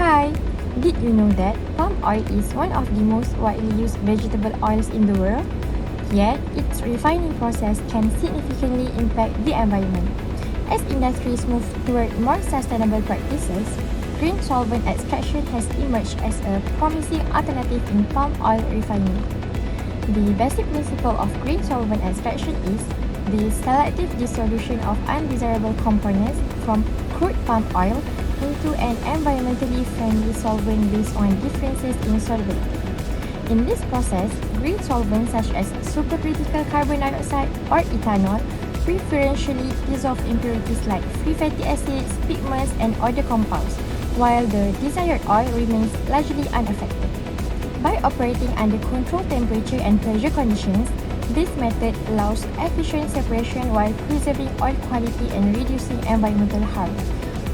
Hi! Did you know that palm oil is one of the most widely used vegetable oils in the world? Yet, its refining process can significantly impact the environment. As industries move toward more sustainable practices, green solvent extraction has emerged as a promising alternative in palm oil refining. The basic principle of green solvent extraction is the selective dissolution of undesirable components from crude palm oil into an environmentally friendly solvent based on differences in solubility. In this process, green solvents such as supercritical carbon dioxide or ethanol preferentially dissolve impurities like free fatty acids, pigments, and other compounds, while the desired oil remains largely unaffected. By operating under controlled temperature and pressure conditions, this method allows efficient separation while preserving oil quality and reducing environmental harm.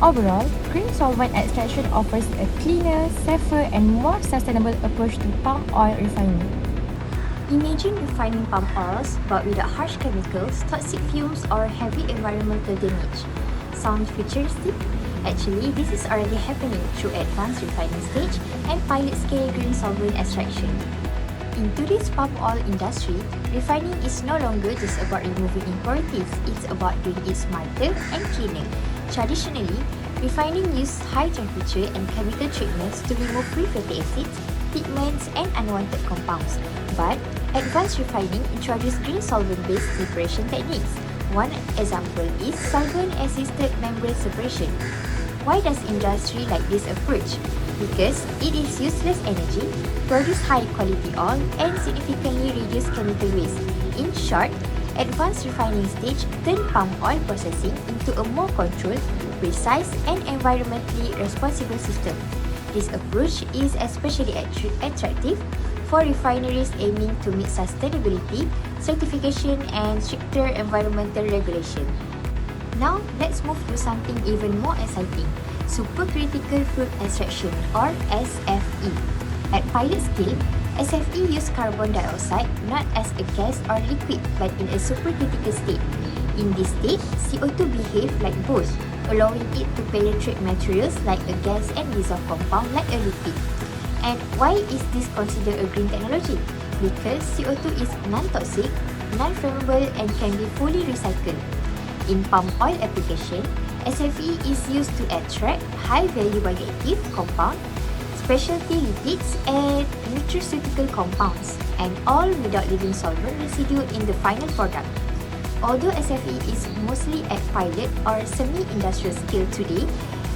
Overall, green solvent extraction offers a cleaner, safer, and more sustainable approach to palm oil refining. Imagine refining palm oils but without harsh chemicals, toxic fumes, or heavy environmental damage. Sound futuristic? Actually, this is already happening through advanced refining stage and pilot-scale green solvent extraction. In today's palm oil industry, refining is no longer just about removing impurities, it's about doing it smarter and cleaner. Traditionally, refining used high temperature and chemical treatments to remove free fatty acids, pigments, and unwanted compounds. But advanced refining introduced green solvent-based separation techniques. One example is solvent-assisted membrane separation. Why does industry like this approach? Because it is useless energy, produce high-quality oil, and significantly reduce chemical waste. In short, advanced refining stage turn palm oil processing into a more controlled, precise, and environmentally responsible system. This approach is especially attractive for refineries aiming to meet sustainability, certification, and stricter environmental regulation. Now, let's move to something even more exciting, supercritical fluid extraction or SFE. At pilot scale, SFE uses carbon dioxide not as a gas or liquid but in a supercritical state. In this state, CO2 behaves like both, allowing it to penetrate materials like a gas and dissolve compound like a liquid. And why is this considered a green technology? Because CO2 is non-toxic, non-flammable, and can be fully recycled. In palm oil application, SFE is used to extract high-value bioactive compounds, specialty lipids, and nutraceutical compounds, and all without leaving solvent residue in the final product. Although SFE is mostly at pilot or semi-industrial scale today,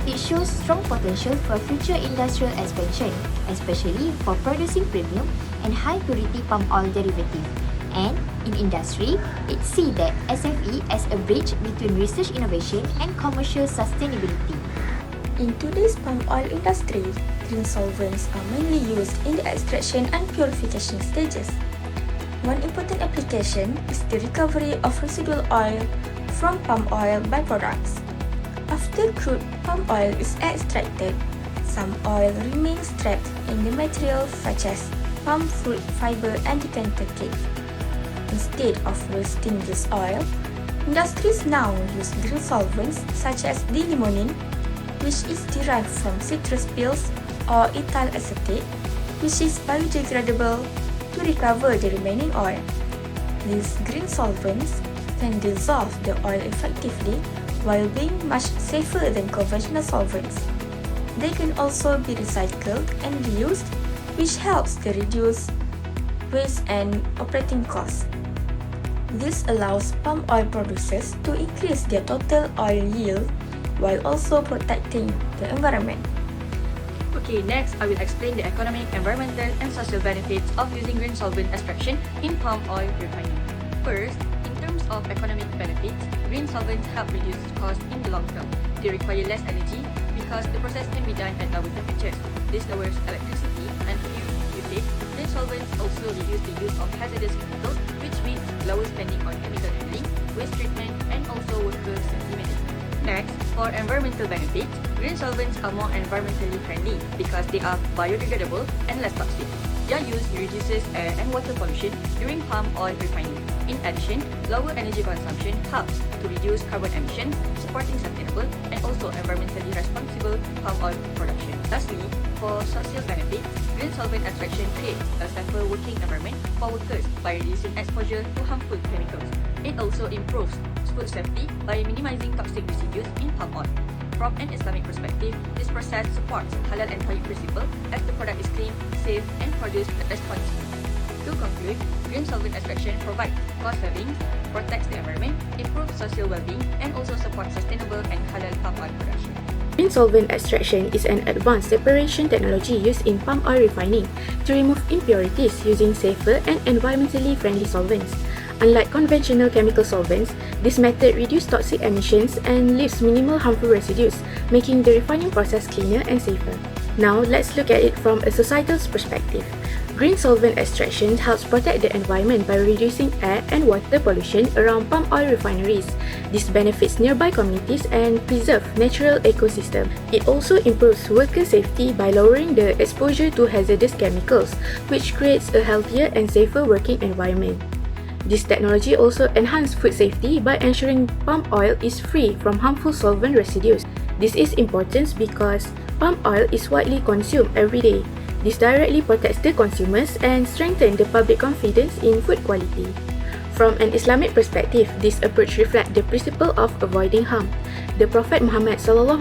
it shows strong potential for future industrial expansion, especially for producing premium and high-purity palm oil derivatives. And in industry, it sees that SFE as a bridge between research innovation and commercial sustainability. In today's palm oil industry, green solvents are mainly used in the extraction and purification stages. One important application is the recovery of residual oil from palm oil byproducts. After crude palm oil is extracted, some oil remains trapped in the material such as palm fruit fiber and decanter cake. Instead of wasting this oil, industries now use green solvents such as D-limonene, which is derived from citrus peels, or ethyl acetate, which is biodegradable, to recover the remaining oil. These green solvents can dissolve the oil effectively while being much safer than conventional solvents. They can also be recycled and reused, which helps to reduce waste and operating costs. This allows palm oil producers to increase their total oil yield while also protecting the environment. Okay, next I will explain the economic, environmental, and social benefits of using green solvent extraction in palm oil refining. First, in terms of economic benefits, green solvents help reduce costs in the long term. They require less energy because the process can be done at lower temperatures. This lowers electricity and fuel usage. Green solvents also reduce the use of hazardous chemicals, which means lower spending on chemical handling, waste treatment, and also worker safety management. Next, for environmental benefits, green solvents are more environmentally friendly because they are biodegradable and less toxic. Their use reduces air and water pollution during palm oil refining. In addition, lower energy consumption helps to reduce carbon emissions, supporting sustainable and also environmentally responsible palm oil production. Lastly, for social benefits, green solvent extraction creates a safer working environment for workers by reducing exposure to harmful chemicals. It also improves food safety by minimizing toxic residues in palm oil. From an Islamic perspective, this process supports halal and tayyib principle as the product is clean, safe, and produced responsibly. To conclude, green solvent extraction provides cost savings, protects the environment, improves social well-being, and also supports sustainable and halal palm oil production. Green solvent extraction is an advanced separation technology used in palm oil refining to remove impurities using safer and environmentally friendly solvents. Unlike conventional chemical solvents, this method reduces toxic emissions and leaves minimal harmful residues, making the refining process cleaner and safer. Now, let's look at it from a societal perspective. Green solvent extraction helps protect the environment by reducing air and water pollution around palm oil refineries. This benefits nearby communities and preserves natural ecosystem. It also improves worker safety by lowering the exposure to hazardous chemicals, which creates a healthier and safer working environment. This technology also enhances food safety by ensuring palm oil is free from harmful solvent residues. This is important because palm oil is widely consumed every day. This directly protects the consumers and strengthens the public confidence in food quality. From an Islamic perspective, this approach reflects the principle of avoiding harm. The Prophet Muhammad SAW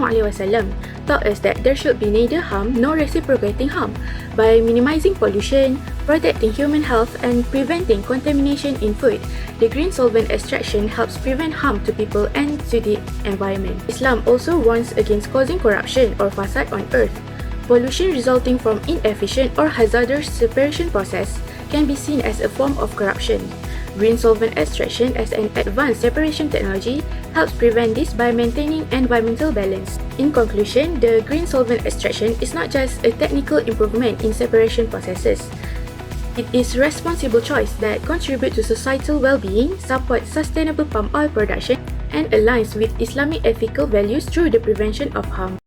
taught us that there should be neither harm nor reciprocating harm. By minimizing pollution, protecting human health, and preventing contamination in food, the green solvent extraction helps prevent harm to people and to the environment. Islam also warns against causing corruption or fasad on earth. Pollution resulting from inefficient or hazardous separation process can be seen as a form of corruption. Green solvent extraction as an advanced separation technology helps prevent this by maintaining environmental balance. In conclusion, the green solvent extraction is not just a technical improvement in separation processes. It is a responsible choice that contributes to societal well-being, supports sustainable palm oil production, and aligns with Islamic ethical values through the prevention of harm.